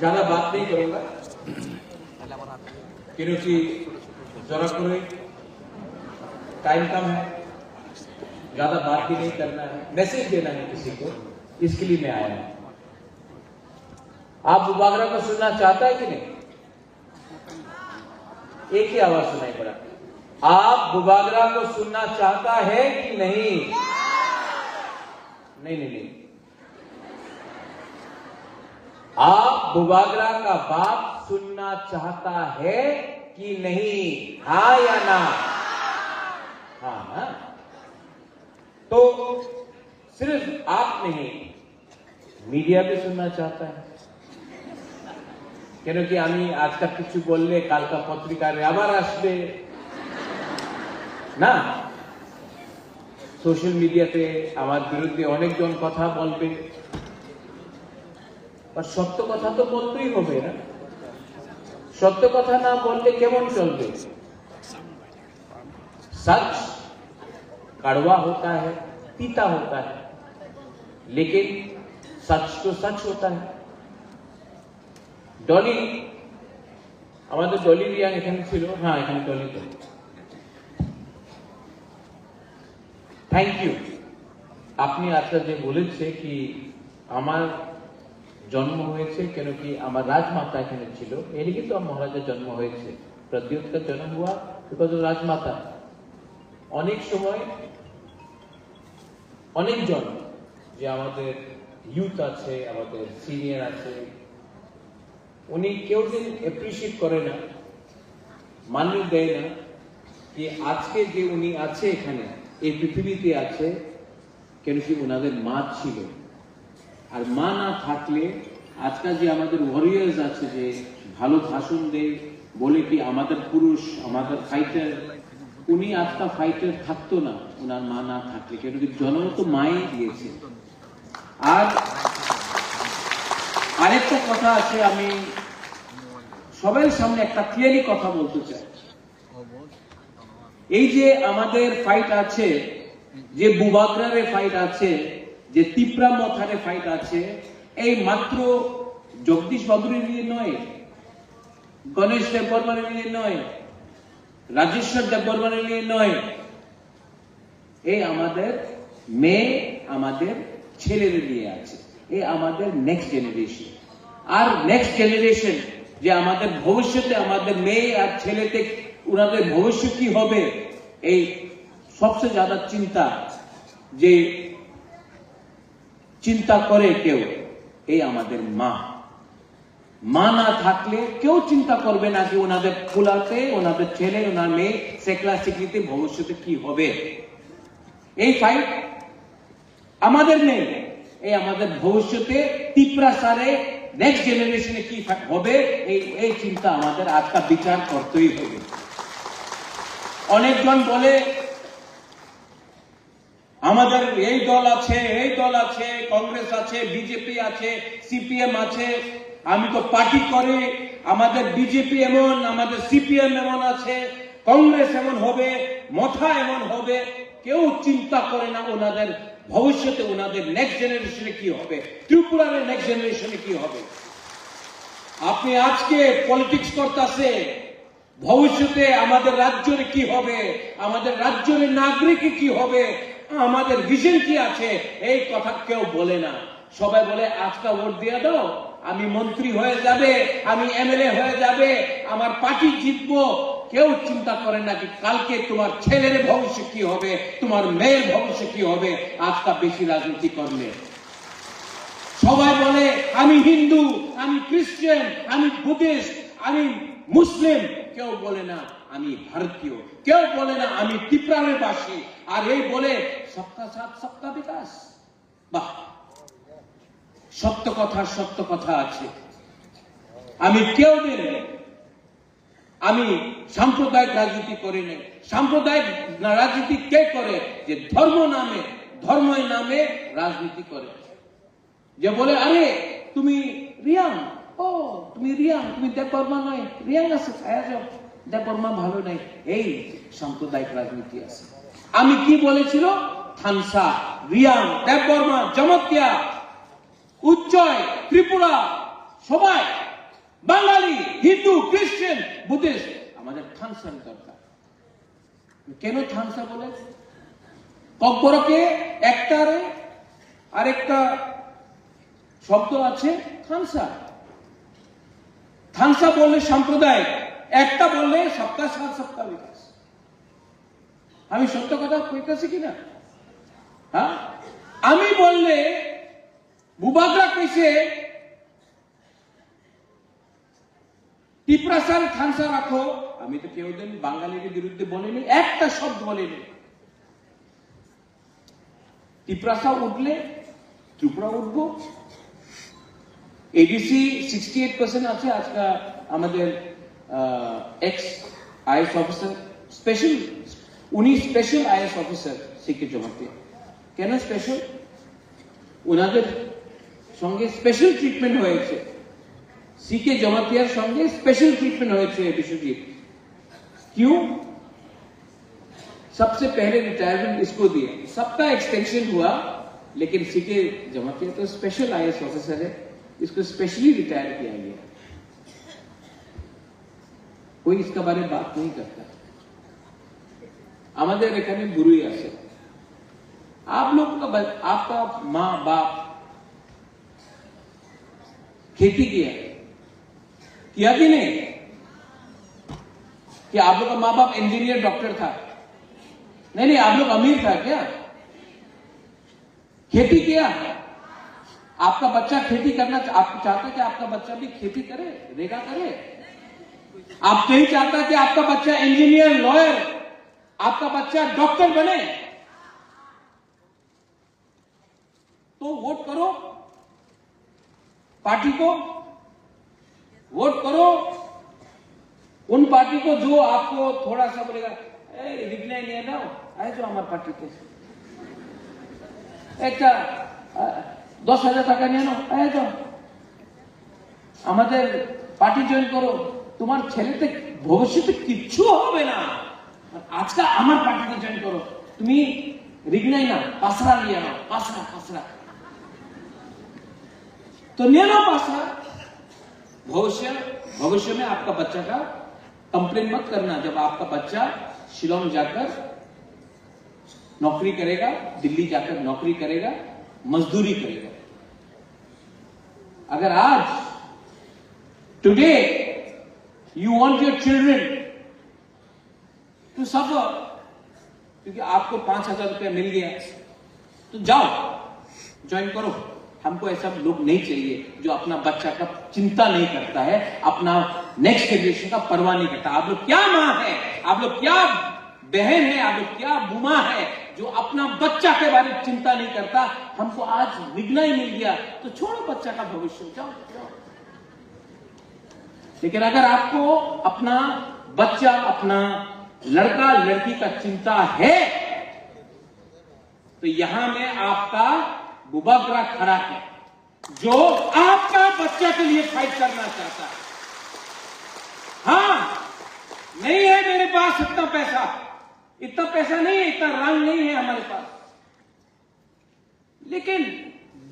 ज्यादा बात नहीं करूंगा क्योंकि जरा कोई टाइम कम है, ज्यादा बात भी नहीं करना है, मैसेज देना है किसी को, इसके लिए मैं आया हूं। आप बुबागरा को सुनना चाहता है कि नहीं? एक ही आवाज सुनाई पड़ा। आप बुबागरा को सुनना चाहता है कि नहीं? नहीं नहीं नहीं। आप बुबागरा का बात सुनना चाहता है कि नहीं? हाँ या ना? हाँ ना। तो सिर्फ आप नहीं, मीडिया भी सुनना चाहता है। क्योंकि आमी आजकल किछु बोलले कालका पत्रिकारे आबार आसबे ना, सोशल मीडियाते आमार बिरुद्धे अनेक जन कथा बोलबे, पर सत्य कथा तो बोलतेई होबे ना। सत्य कथा ना बोलले केमन चलबे? सच कड़वा होता है, तीता होता है, लेकिन सच तो सच होता है। डॉली আমাদের ডলি রিয়াং এখানে ছিল, হ্যাঁ এখানে ডলি তো। Thank you. আপনি আজকে যে বলেছে কি আমার জন্ম হয়েছে কেন কি আমার রাজমাতা এখানে ছিল, এর কি তো মহারাজের জন্ম হয়েছে, प्रद्योत का जन्म हुआ बिकॉज ऑफ राजमाता। অনেক সময় অনেক জন যে আমাদের ইউথ আছে, আমাদের সিনিয়র আছে, উনি কেউ দিন অ্যাপ্রিশিয়েট করে না, মান্য দেয় না कि আজকে যে উনি আছে এখানে এই পৃথিবীতে আছে কেন কি ওনাদের মা ছিল। আর মা না থাকলে আজকাল যে আমাদের ওয়ারিয়ার্স আছে যে ভালো ভাষণ দেয়, বলে কি আমাদের পুরুষ, আমাদের ফাইটার, উনি আজকাল ফাইটার থাকতো না ওনার মা না থাকলে, কেন কি জন্ম তো মাই দিয়েছে। আর আরেকটা কথা আছে, আমি সবার সামনে একটা ক্লিয়ারলি কথা বলতে চাই। এই যে আমাদের ফাইট আছে, যে বুবাগরারে ফাইট আছে, যে তিপ্রা মথারে ফাইট আছে, এই মাত্র জগদীশ বাবুরের নিয়ে নয়, গণেশ দেববর্মানের নিয়ে নয়, রাজেশ্বর দেববর্মানের নিয়ে নয়, এই আমাদের মেয়ে, আমাদের ছেলের নিয়ে আছে, এই আমাদের নেক্সট জেনারেশন। আর নেক্সট জেনারেশন যে আমাদের ভবিষ্যতে আমাদের মেয়ে আর ছেলেতে ওনাদের ভবিষ্যৎ কি হবে, এই সবচেয়ে ज्यादा চিন্তা যে চিন্তা করে কেউ, এই আমাদের মা। মা না থাকলে কেউ চিন্তা করবে না যে ওনাদের ফুলাতে, ওনাদের ছেলে, ওনার মেয়ে সেকলা সিকলিতে ভবিষ্যতে কি হবে। এই ফাইট আমাদের নেই, এই আমাদের ভবিষ্যতে তিপ্রা সারে নেক্সট জেনারেশনে কি হবে, এই চিন্তা আমাদের আজকাল বিচার করতেই হবে। অনেকজন বলে আমাদের এই দল আছে, এই দল আছে, কংগ্রেস আছে, বিজেপি আছে, সিপিএম আছে, আমি তো পার্টি করি, আমাদের বিজেপি এমন, আমাদের সিপিএম এমন আছে, কংগ্রেস এমন হবে, মথা এমন হবে। কেউ চিন্তা করে না ওনাদের ভবিষ্যতে, ওনাদের নেক্সট জেনারেশনে কি হবে, ত্রিপুরার নেক্সট জেনারেশনে কি হবে। আপনি আজকে পলিটিক্স করতেছে, ভবিষ্যতে আমাদের রাজ্যের কি হবে, আমাদের রাজ্যের নাগরিক কি হবে, আমাদের ভিশন কি আছে, এই কথা কেউ বলে না। সবাই বলে আজকে ভোট দিয়ে দাও, আমি মন্ত্রী হয়ে যাবে, আমি এমএলএ হয়ে যাবে, আমার পার্টি জিতবো। কেউ চিন্তা করে না কি কালকে তোমার ছেলের ভবিষ্যৎ কি হবে, তোমার মেয়ের ভবিষ্যৎ কি হবে। আজকাল বেশি রাজনীতি করলে সবাই বলে আমি হিন্দু, আমি খ্রিস্টান, আমি বুদ্ধিস্ট, আমি মুসলিম, কেউ বলে না আমি ভারতীয়, কেউ বলে না আমি ত্রিপুরার বাসী। আর এই বলে সবকা সাথ সবকা বিকাশ। বাহ, সত্য কথা আছে। আমি কেউ দিন আমি সাম্প্রদায়িক রাজনীতি করি না। সাম্প্রদায়িক রাজনীতি কে করে? যে ধর্মের নামে রাজনীতি করে। যে বলে আরে তুমি রিয়াং, ও তুমি রিয়াং, তুমি দেববর্মা নয়, রিয়াং আছে খায়া যাও, দেববর্মা ভালো নাই, এই সাম্প্রদায়িক রাজনীতি আছে। আমি কি বলেছিল? থানসা, রিয়াং, দেববর্মা, জমতিয়া, উচ্চয়, ত্রিপুরা সবাই বাঙালি, হিন্দু, খ্রিস্টান, বুদ্ধিস্ট আমাদের থানসান দরকার। কেন থানসা বলে? ককবরকে একটারে আরেকটা শব্দ আছে থানসা। থানসা বললে সাম্প্রদায়িক, একটা বললে সবকা সাথ সবকা বিকাশ। আমি সত্য কথা কইতেছি কিনা? হ্যাঁ, আমি বললে বুবাগরা কইছে টিপ্রাসার থানসা রাখো, আমি তো কেউ দিন বাঙালির বিরুদ্ধে বলিনি, একটা শব্দ বলিনি। টিপ্রাসা উঠলে ত্রিপুরা উঠবো। এডিসি 68% আছে আজকে আমাদের এক্স আইএস অফিসার, স্পেশাল, উনি স্পেশাল আইএস অফিসার সিকে জমাতিয়া। কেন স্পেশাল? ওনাদের সঙ্গে স্পেশাল ট্রিটমেন্ট হয়েছে, सीके जमातियार संगे स्पेशल ट्रीटमेंट हुए विश्वजीत। क्यों? सबसे पहले रिटायरमेंट इसको दिया, सबका एक्सटेंशन हुआ, लेकिन सीके जमातिया तो स्पेशल आईएएस ऑफिसर है, इसको स्पेशली रिटायर किया गया। कोई इसका बारे में बात नहीं करता। আমাদের এখানে বুড়ি আছে, आप लोग का आपका माँ बाप खेती किया कि नहीं? कि आप लोग का माँ बाप इंजीनियर डॉक्टर था? नहीं, आप लोग अमीर था क्या? खेती किया? आपका बच्चा खेती करना आप चाहते कि आपका बच्चा भी खेती करे, रेगा करे? आप नहीं चाहता कि आपका बच्चा इंजीनियर, लॉयर, आपका बच्चा डॉक्टर बने? तो वोट करो, पार्टी को वोट करो, उन पार्टी को जो आपको थोड़ा सा बोलेगा रिग्नाई नहीं ना आए जो हमारे पार्टी के एक 10,000 টাকা নিয়ে নাও, আয় তো আমাদের পার্টি জয়েন করো, তোমার ছেলেতে ভবিষ্যতে কিচ্ছু হবে না, আজকে আমার পার্টিতে জয়েন করো, তুমি रिग्नाई ना पासरा लिया ना, पासरा तो ले लो पासरा। भविष्य में आपका बच्चा का कंप्लेन मत करना जब आपका बच्चा शिलोंग जाकर नौकरी करेगा, दिल्ली जाकर नौकरी करेगा, मजदूरी करेगा। अगर आज today you want your children to suffer क्योंकि आपको 5,000 रुपया मिल गया, तो जाओ ज्वाइन करो। हमको ऐसा लोग नहीं चाहिए जो अपना बच्चा का चिंता नहीं करता है, अपना नेक्स्ट जनरेशन का परवाह नहीं करता। आप लोग क्या माँ है, आप लोग क्या बहन है, आप लोग क्या बुमा है जो अपना बच्चा के बारे में चिंता नहीं करता। हमको आज विघ्न ही मिल गया तो छोड़ो बच्चा का भविष्य, जाओ। लेकिन अगर आपको अपना बच्चा, अपना लड़का लड़की का चिंता है तो यहां में आपका बुबागरा खड़ा है जो आपका बच्चा के लिए फाइट करना चाहता है। हाँ, नहीं है मेरे पास इतना पैसा नहीं है, इतना रंग नहीं है हमारे पास, लेकिन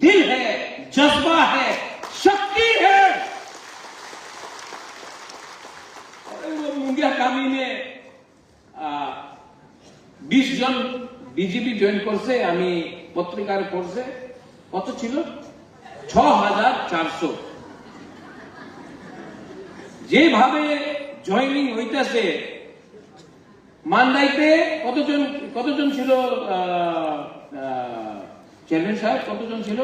दिल है, जज्बा है, शक्ति है। वो मुंगिया कामी ने 20 জন বিজেপি জয়েন করছে, আমি পত্রিকার পড়ছে, কত ছিল? 6,400। যেভাবে জয়েনিং হইতেছে, মান্দাইতে কতজন ছিল? চেয়ারম্যান সাহেব কতজন ছিল?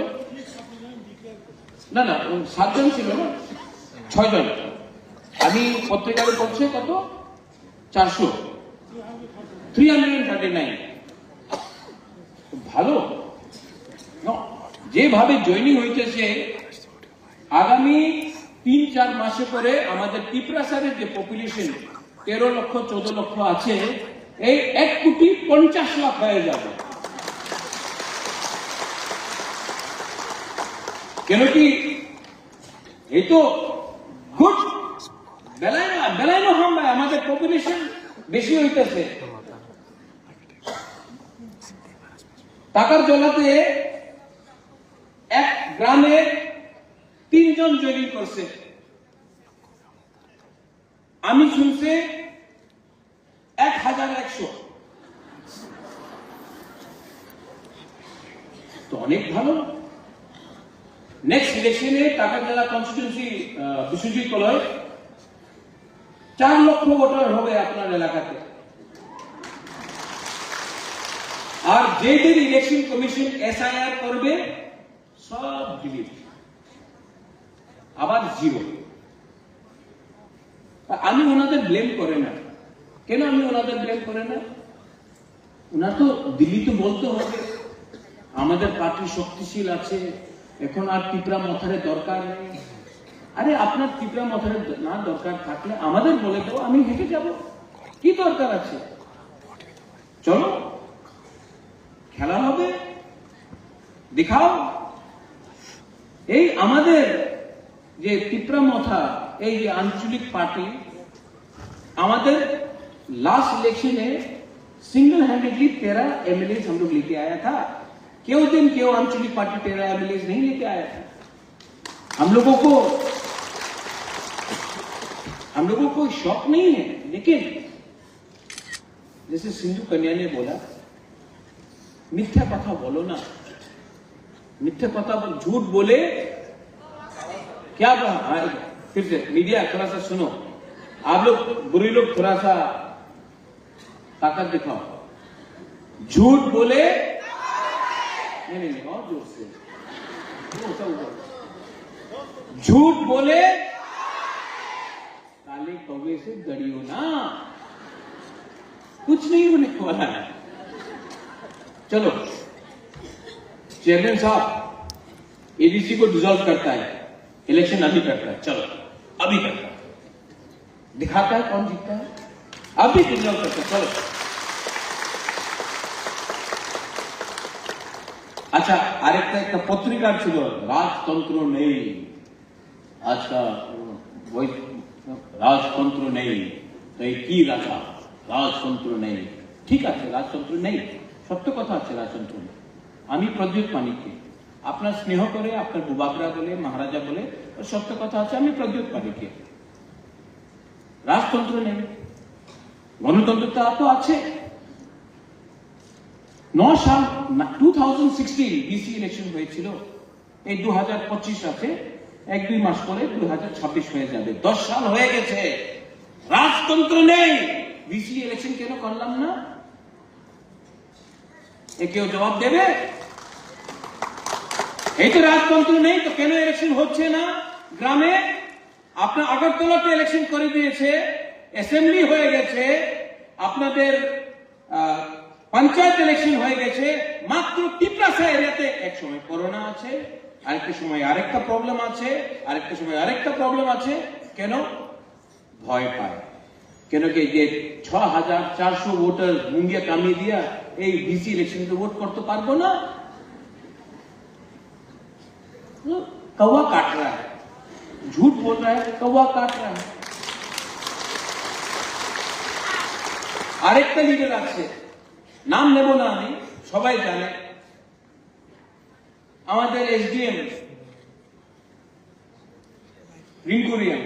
না 7 জন ছিল না, 6 জন। আমি পত্রিকার পড়ছে কত? 400, 339। ভালো যেভাবে জয়েনিং হইতেছে, আগামী 3-4 মাসে পরে আমাদের টিপ্রাসারের যে পপুলেশন 13 লক্ষ 14 লক্ষ আছে, এই 1,50,00,000 হয়ে যাবে। কেন কি এই তো গুড বেলায় না হাম ভাই, আমাদের পপুলেশন বেশি হইতেছে। টাকার জলাতে এক গ্রামে 3 জন জয়েনিং করছে, আমি শুনছে 1100 তো অনেক ভালো। নেক্সট ইলেকশনে টাকারজলা কনস্টিটিউন্সি বিশ্বজিৎ কলয় 4 লক্ষ ভোটার হবে আপনার এলাকাতে। আর যেদিন ইলেকশন কমিশন এসআইআর করবে সব ডিলিট, আবার জিরো। আমি ওনাদের ব্লেম করে না। কেন আমি ওনাদের ব্লেম করে না? ওনার তো দিল্লি তো বলতে হবে আমাদের পার্টি শক্তিশীল আছে, এখন আর টিপরা মথারে দরকার নেই। আরে আপনার টিপরা মথারে না দরকার থাকলে আমাদের বলে দাও, আমি হেঁটে যাব, কি দরকার আছে? চলো খেলা হবে, দেখাও। এই আমাদের যে টিপরা মথা, এই যে আঞ্চলিক পার্টি, আমাদের लास्ट इलेक्शन में सिंगल हैंडेडली 13 एमएलए हम लोग लेके आया था। क्यों आंचलिक पार्टी 13 एमएलए नहीं लेके आया था? हम लोगों को शौक नहीं है। लेकिन जैसे सिंधु कन्या ने बोला, मिथ्या कथा बोलो ना, मिथ्या कथा झूठ बोले क्या? फिर से मीडिया थोड़ा सा सुनो, आप लोग बुरी लोग थोड़ा सा ताकत दिखाओ। झूठ बोले नहीं, और जोर से, झूठ बोले काले कौवे से डरियो ना, कुछ नहीं होने वाला है। चलो चेयरमैन साहब एडीसी को डिसॉल्व करता है, इलेक्शन अभी करता है, चलो अभी करता है, दिखाता है कौन जीतता है, अभी डिसॉल्व करता है, चलो। আচ্ছা, আরেকটা একটা পত্রিকার ছিল রাজতন্ত্র নেই, আজকা ওই রাজতন্ত্র নেই, তো এই কি রাজা? রাজতন্ত্র নেই, ঠিক আছে, রাজতন্ত্র নেই, সত্য কথা আছে, রাজতন্ত্র নেই। আমি প্রদ্যোৎ পানিককে আপনার স্নেহ করে, আপনার বুবাকরা বলে, মহারাজা বলে, সত্য কথা আছে, আমি প্রদ্যোৎ পানিককে। রাজতন্ত্র নেই, গণতন্ত্রটা তো আছে। 9 সাল 2016 বিসি ইলেকশন হয়েছিল, এই 2025 আছে, 1-2 মাস পরে 2026 হয়ে যাবে, 10 সাল হয়ে গেছে, রাজতন্ত্র নেই। বিসি ইলেকশন কেন করলাম না? এ কেউ জবাব দেবে? এই তো রাজতন্ত্র নেই, তো কেন ইলেকশন হচ্ছে না গ্রামে? আপনার আগরতলাতে ইলেকশন করে দিয়েছে, অ্যাসেম্বলি হয়ে গেছে, আপনাদের पंचायत इलेक्शन हो गए, मात्र टिपरासा एरियाते एक समय कोरोना আছে, আরেকটা সময় আরেকটা প্রবলেম আছে, আরেকটা সময় আরেকটা প্রবলেম আছে। কেন? ভয় পায়। কেন কি যে 6400 वोटर मुंगिया कामी दिया এই বিসি ইলেকশন में वोट करते पारबो ना, कौवा काट रहा है, झूठ बोल रहा है, कौवा काट रहा है। আরেকটা লিডার আছে, নাম নেব না আমি, সবাই জানে, আমাদের এসডিএম রিঙ্কুরিয়া,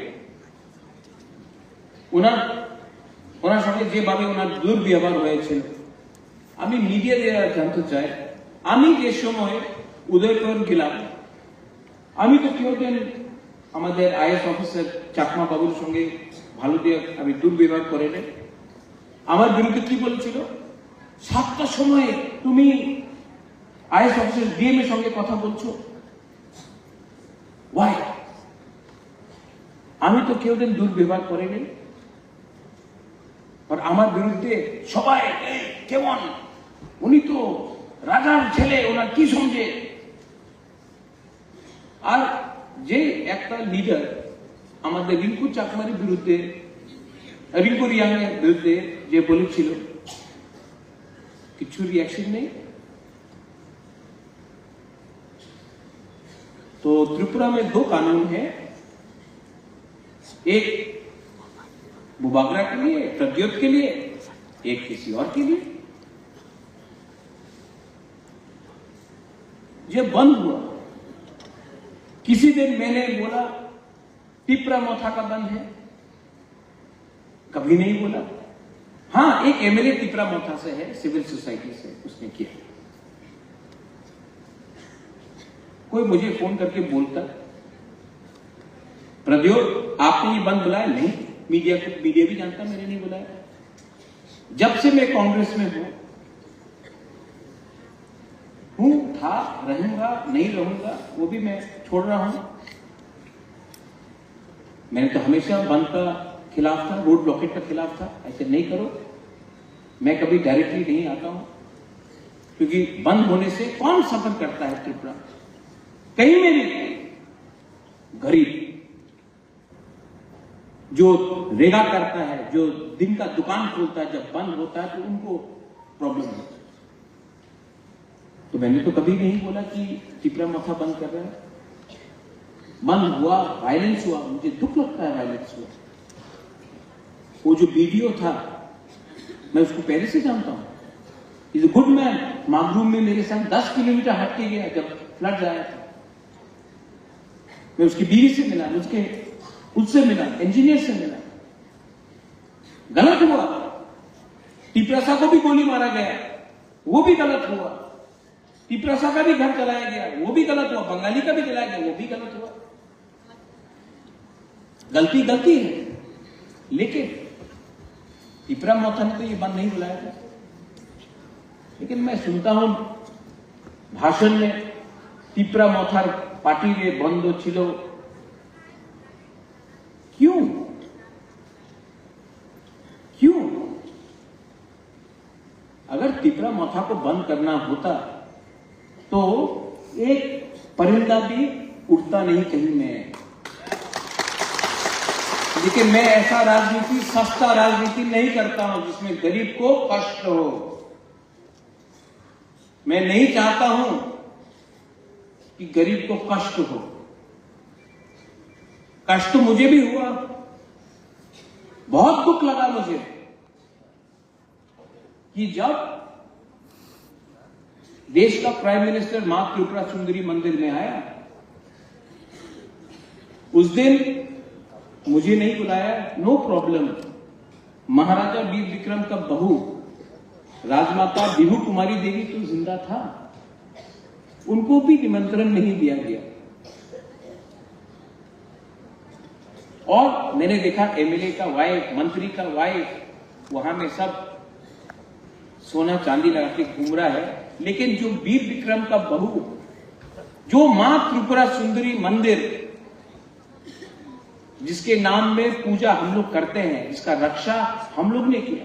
ওনার সঙ্গে যেভাবে ওনার দুর্ব্যবহার হয়েছিল, আমি মিডিয়া দিয়ে জানতে চাই। আমি যে সময় উদয়পুর গেলাম, আমি তো কেউ দিন আমাদের আইএস অফিসার চাকমা বাবুর সঙ্গে ভালো দিয়ে আমি দুর্ব্যবহার করে নেই। আমার বিরুদ্ধে কি বলছিল? 7টার সময় তুমি আইএস অফিসার ডিএম এর সঙ্গে কথা বলছো, ওয়াই? আমি তো কেউ দিন দুর্ব্যবহার করিনি, আর আমার বিরুদ্ধে সবাই কেমন, উনি তো রাজার ছেলে, ওনার কি সমঝে? আর যে একটা লিডার আমাদের রিঙ্কু চাকমার বিরুদ্ধে, রিঙ্কু রিয়াং এর বিরুদ্ধে যে বলেছিল, কিছু रिएक्शन नहीं। तो त्रिपुरा में 2 कानून है, एक बुबागरा के लिए, प्रद्योत के लिए, एक किसी और के लिए। ये बंद हुआ। किसी दिन मैंने बोला टिपरा मोथा का बंद है, कभी नहीं बोला। हाँ, एक एमएलए टिपरा मोथा से है, सिविल सोसाइटी से, उसने किया। कोई मुझे फोन करके बोलता, प्रद्योत आपने ये बंद बुलाया? नहीं, मीडिया भी जानता मैंने नहीं बुलाया। जब से मैं कांग्रेस में हूं, था, रहूंगा, नहीं रहूंगा, वो भी मैं छोड़ रहा हूं। मैंने तो हमेशा बंद का खिलाफ था, रोड ब्लॉकेट का खिलाफ था, ऐसे नहीं करो। मैं कभी डायरेक्टली नहीं आता हूं, क्योंकि बंद होने से कौन सफर करता है त्रिपुरा? कहीं में नहीं। गरीब जो रेगा करता है, जो दिन का दुकान खोलता है, जब बंद होता है तो उनको प्रॉब्लम होता है। तो मैंने तो कभी नहीं बोला कि टिपरा मोथा बंद कर रहा है। बंद हुआ, वायलेंस हुआ, मुझे दुख लगता है वायलेंस हुआ। वो जो वीडियो था, मैं उसको पहले से जानता हूं। Is a good man. मागरूम में मेरे साथ 10 किलोमीटर हट के गया जब फ्लड आया था। मैं उसकी बीवी से मिला, उससे मिला, इंजीनियर से मिला। गलत हुआ। टिपरासा को भी गोली मारा गया, वो भी गलत हुआ। टिपरासा का भी घर जलाया गया, वो भी गलत हुआ। बंगाली का भी जलाया गया, वो भी गलत हुआ। गलती है, लेकिन टिपरा मोथा ने तो ये बंद नहीं बुलाया था। लेकिन मैं सुनता हूं भाषण में टिपरा मोथार पार्टी रे बंद छिलो। क्यों? अगर टिपरा मोथा को बंद करना होता तो एक परिंदा भी उड़ता नहीं कहीं में। लेकिन मैं ऐसा राजनीति, सस्ता राजनीति नहीं करता हूं जिसमें गरीब को कष्ट हो। मैं नहीं चाहता हूं कि गरीब को कष्ट हो। कष्ट मुझे भी हुआ, बहुत दुख लगा मुझे कि जब देश का प्राइम मिनिस्टर मां त्रिपुरा सुंदरी मंदिर में आया, उस दिन मुझे नहीं बुलाया, नो प्रॉब्लम। महाराजा वीर विक्रम का बहू राजमाता बिहू कुमारी देवी तो जिंदा था, उनको भी निमंत्रण नहीं दिया गया। और मैंने देखा एमएलए का वाइफ, मंत्री का वाइफ वहां में सब सोना चांदी लगा के घूम रहा है। लेकिन जो वीर विक्रम का बहू, जो मां त्रिपुरा सुंदरी मंदिर जिसके नाम में पूजा हम लोग करते हैं, जिसका रक्षा हम लोग ने किया,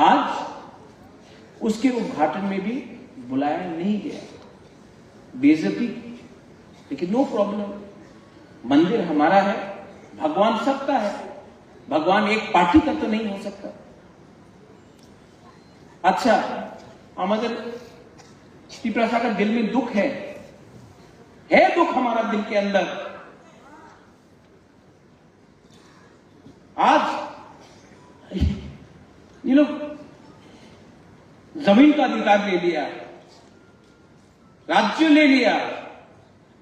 आज उसके उद्घाटन में भी बुलाया नहीं गया। बेइज्जती। लेकिन नो प्रॉब्लम, मंदिर हमारा है, भगवान सबका है, भगवान एक पार्टी का तो नहीं हो सकता। अच्छा, हमारे टिपरासा का दिल में दुख है दुख हमारा दिल के अंदर। आज ये लोग जमीन का अधिकार ले लिया, राज्य ले लिया,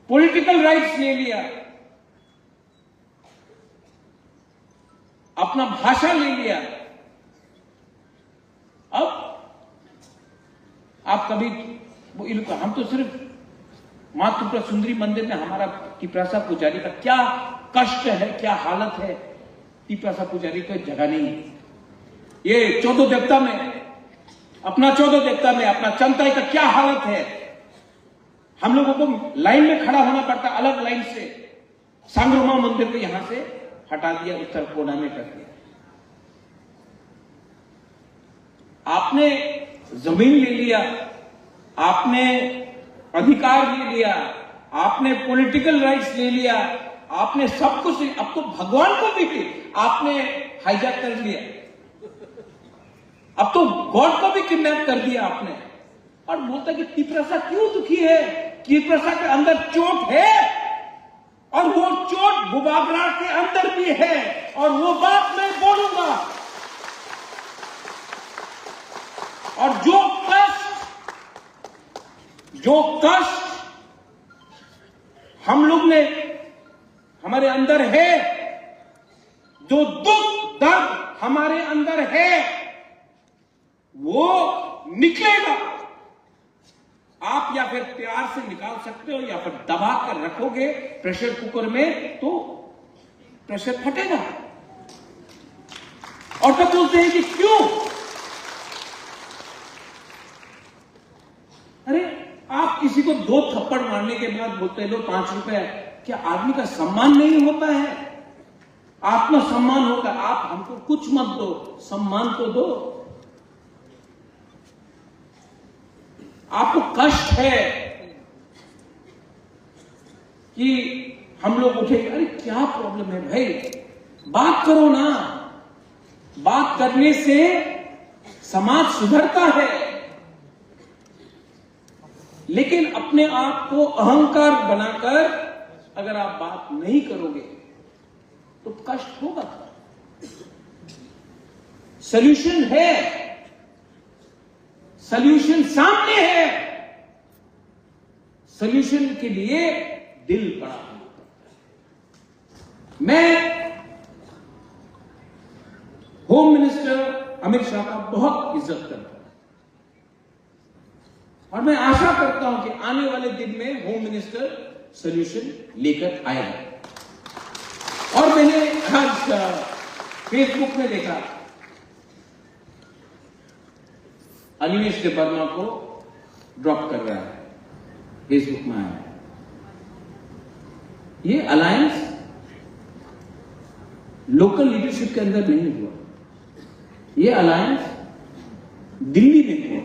पॉलिटिकल राइट्स ले लिया, अपना भाषा ले लिया। अब आप कभी हम तो सिर्फ मां त्रिपुरा सुंदरी मंदिर में हमारा टिपरासा पुजारी का क्या कष्ट है, क्या हालत है। टिपरासा पुजारी को जगह नहीं है। ये 14 देवता में, अपना 14 देवता में अपना चंताई का क्या हालत है। हम लोगों को लाइन में खड़ा होना पड़ता, अलग लाइन से। सांग्रोमा मंदिर को यहां से हटा दिया, उत्तर कोना में कर दिया। आपने जमीन ले लिया, आपने अधिकार ले लिया, आपने पॉलिटिकल राइट्स ले लिया, आपने सब कुछ। अब तो भगवान को भी आपने हाईजैक कर लिया, अब तो गॉड को भी किडनैप कर दिया आपने। और बोलता कि टिपरासा क्यों दुखी है? टिपरासा के अंदर चोट है, और वो चोट बुबागरा के अंदर भी है, और वो बात मैं बोलूंगा। और जो कष्ट हम लोग ने, हमारे अंदर है, जो दुख दर्द हमारे अंदर है वो निकलेगा। आप या फिर प्यार से निकाल सकते हो या फिर दबा कर रखोगे प्रेशर कुकर में तो प्रेशर फटेगा। और तो बोलते हैं कि क्यों? अरे आप किसी को 2 थप्पड़ मारने के बाद बोलते लो 5 रुपए, क्या आदमी का सम्मान नहीं होता है? आत्मसम्मान होगा। आप हमको कुछ मत दो, सम्मान तो दो। आपको कष्ट है कि हम लोग उठे, अरे क्या प्रॉब्लम है भाई, बात करो ना। बात करने से समाज सुधरता है। लेकिन अपने आप को अहंकार बनाकर अगर आप बात नहीं करोगे तो कष्ट होगा। सॉल्यूशन है, सॉल्यूशन सामने है। सॉल्यूशन के लिए दिल बड़ा होना पड़ता है। मैं होम मिनिस्टर अमित शाह का बहुत इज्जत करता हूं और मैं आशा करता हूं कि आने वाले दिन में होम मिनिस्टर सॉल्यूशन लेकर आएगा। और मैंने आज फेसबुक में देखा अनिमेश देवर्मा को ड्रॉप कर रहा है, फेसबुक में आया। ये अलायंस लोकल लीडरशिप के अंदर नहीं हुआ, ये अलायंस दिल्ली में हुआ।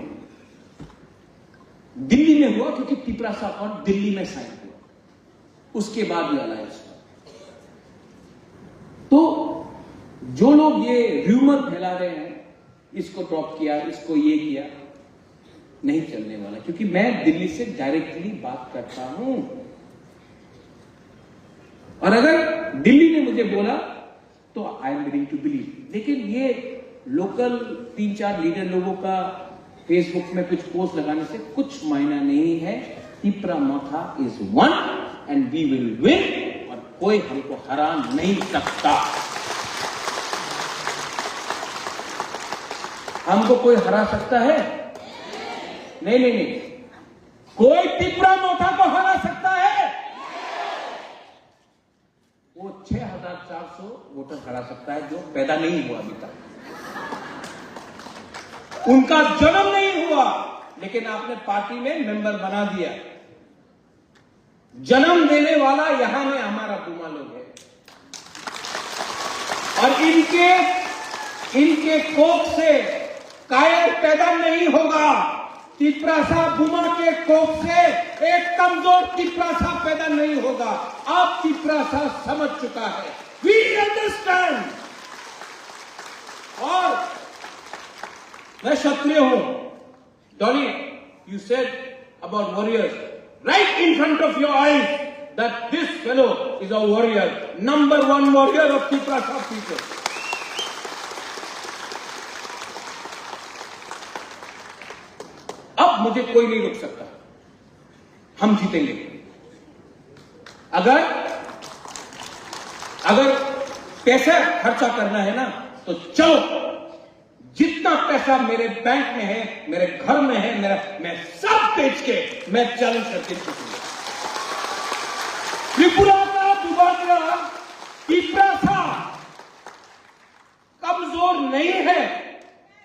दिल्ली में हुआ क्योंकि तिपरासा और दिल्ली में साइन हुआ, उसके बाद ये अलायंस हुआ। तो जो लोग ये र्यूमर फैला रहे हैं, इसको ड्रॉप किया, इसको ये किया, नहीं चलने वाला। क्योंकि मैं दिल्ली से डायरेक्टली बात करता हूं और अगर दिल्ली ने मुझे बोला तो I am willing to believe. लेकिन ये लोकल 3-4 लीडर लोगों का फेसबुक में कुछ पोस्ट लगाने से कुछ मायना नहीं है। Tipra Motha is one and we will win, और कोई हमको हरा नहीं सकता। हमको कोई हरा सकता है? नहीं नहीं नहीं, कोई तिपरामोथा को हरा सकता है? वो 6400 वोटर हरा सकता है जो पैदा नहीं हुआ अभी तक, उनका जन्म नहीं हुआ, लेकिन आपने पार्टी में मेंबर बना दिया। जन्म देने वाला यहां में हमारा बुमा लोग है और इनके कोख से कायर पैदा नहीं होगा। तिपरासा बुमा के कोख से एक कमजोर तिपरासा पैदा नहीं होगा। आप तिपरासा समझ चुका है, वी अंडरस्टैंड। और मैं क्षत्रिय हूं। Dolly, you said about warriors right in front of your eyes that this fellow is a warrior, number 1 warrior of Tiprasa people. अब मुझे कोई नहीं रोक सकता, हम जीतेंगे। अगर पैसा खर्चा करना है ना तो चलो, जितना पैसा मेरे बैंक में है, मेरे घर में है, मैं सब बेच के मैं चैलेंज करके चुकूंगा। त्रिपुरा का दुबारा तिपरासा कमजोर नहीं है,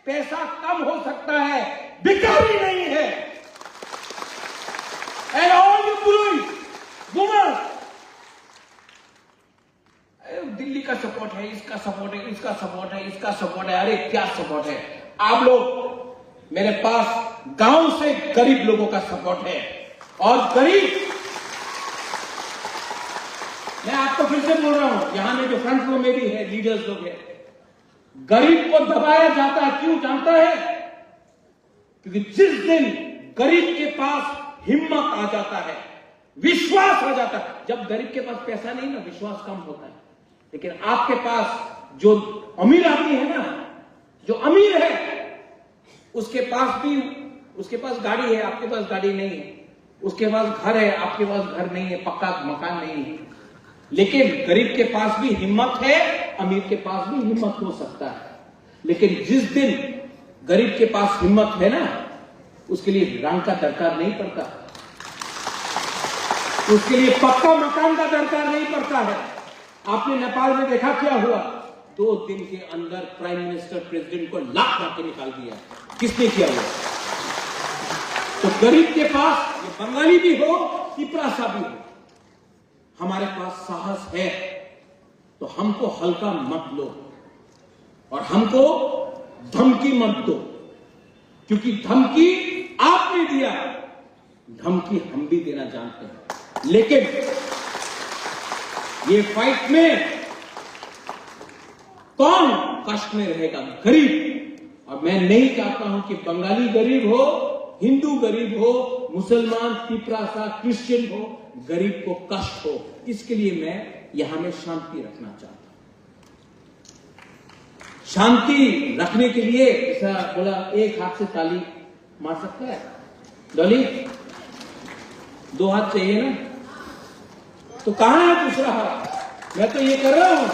पैसा कम हो सकता है, भिखारी नहीं है। And all you woman, Delhi का सपोर्ट है, इसका सपोर्ट है, इसका सपोर्ट है, इसका सपोर्ट है। अरे क्या सपोर्ट है? आप लोग मेरे पास गांव से गरीब लोगों का सपोर्ट है। और गरीब, मैं आपको फिर से बोल रहा हूं, यहां में जो फ्रंट रो में भी है, लीडर्स लोग हैं, गरीब को दबाया जाता है। क्यों जानता है? क्योंकि जिस दिन गरीब के पास हिम्मत आ जाता है, विश्वास आ जाता है। जब गरीब के पास पैसा नहीं ना, विश्वास कम होता है। लेकिन आपके पास जो अमीर आदमी है ना, जो अमीर है, उसके पास गाड़ी है, आपके पास गाड़ी नहीं है। उसके पास घर है, आपके पास घर नहीं है, पक्का मकान नहीं है। लेकिन गरीब के पास भी हिम्मत है अमीर के पास भी हिम्मत हो सकता है, लेकिन जिस दिन गरीब के पास हिम्मत है ना, उसके लिए रंग का दरकार नहीं पड़ता, उसके लिए पक्का मकान का दरकार नहीं पड़ता है। आपने नेपाल में देखा क्या हुआ, 2 दिन के अंदर प्राइम मिनिस्टर प्रेसिडेंट को लात मार के निकाल दिया। किसने किया हुआ? तो गरीब के पास, ये बंगाली भी हो, तिपरासा भी हो, हमारे पास साहस है, तो हमको हल्का मत लो और हमको धमकी मत दो, क्योंकि धमकी आपने दिया, धमकी हम भी देना जानते हैं। लेकिन ये फाइट में कौन कष्ट में रहेगा? गरीब। और मैं नहीं चाहता हूं कि बंगाली गरीब हो, हिंदू गरीब हो, मुसलमान, तिपरासा, क्रिश्चियन हो, गरीब को कष्ट हो। इसके लिए मैं यहां में शांति रखना चाहता हूं। शांति रखने के लिए ऐसा बोला, एक हाथ से ताली मार सकता है डॉली? 2 हाथ चाहिए ना? तो कहां है दूसरा हाथ? मैं तो ये कर रहा हूं।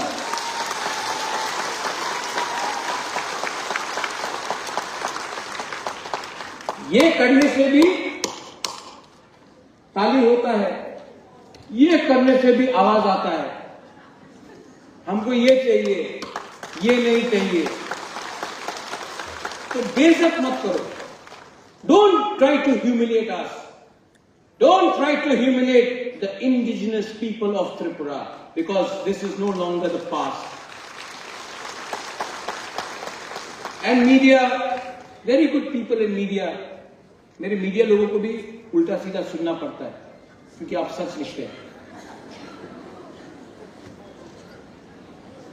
ये करने से भी ताली होता है, ये करने से भी आवाज आता है। हमको ये चाहिए, ये नहीं चाहिए, तो बेइज्जत मत करो। Don't try to humiliate us, don't try to humiliate the indigenous people of Tripura, because this is no longer the past. And media, very good people in media, मेरे मीडिया लोगों को भी उल्टा सीधा सुनना पड़ता है, क्योंकि आप सच लिखते हैं।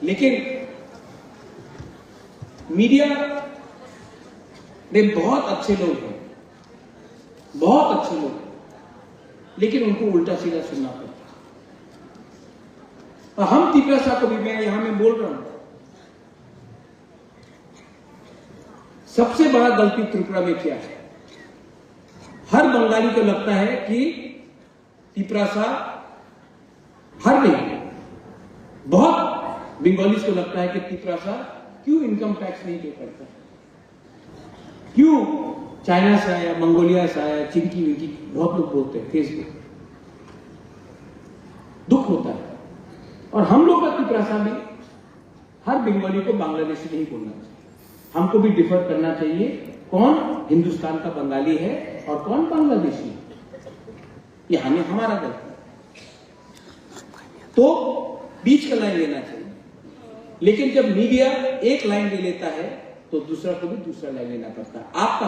लेकिन मीडिया में बहुत अच्छे लोग हैं, बहुत अच्छे लोग हैं, लेकिन उनको उल्टा सीधा सुनना पड़ता है। और हम तिपरासा को भी, मैं यहां में बोल रहा हूं, सबसे बड़ा गलती त्रिपुरा में क्या है? हर बंगाली को लगता है कि तिपरासा, हर नहीं, बहुत बंगालीज को लगता है कि तिपरासा क्यों इनकम टैक्स नहीं पे करता, क्यों चाइना से आया, मंगोलिया से आया, चिंकी विंकी, बहुत लोग बोलते हैं फेसबुक। दुख होता है। और हम लोग का तिपरासा भी, हर बंगाली को बांग्लादेशी नहीं बोलना चाहिए, हमको भी डिफर करना चाहिए, कौन हिंदुस्तान का बंगाली है और कौन बांग्लादेशी है। ये हमें, हमारा गलती है, तो बीच का लाइन लेना चाहिए। लेकिन जब मीडिया एक लाइन ले लेता है, तो दूसरा को भी दूसरा लाइन लेना पड़ता है। आपका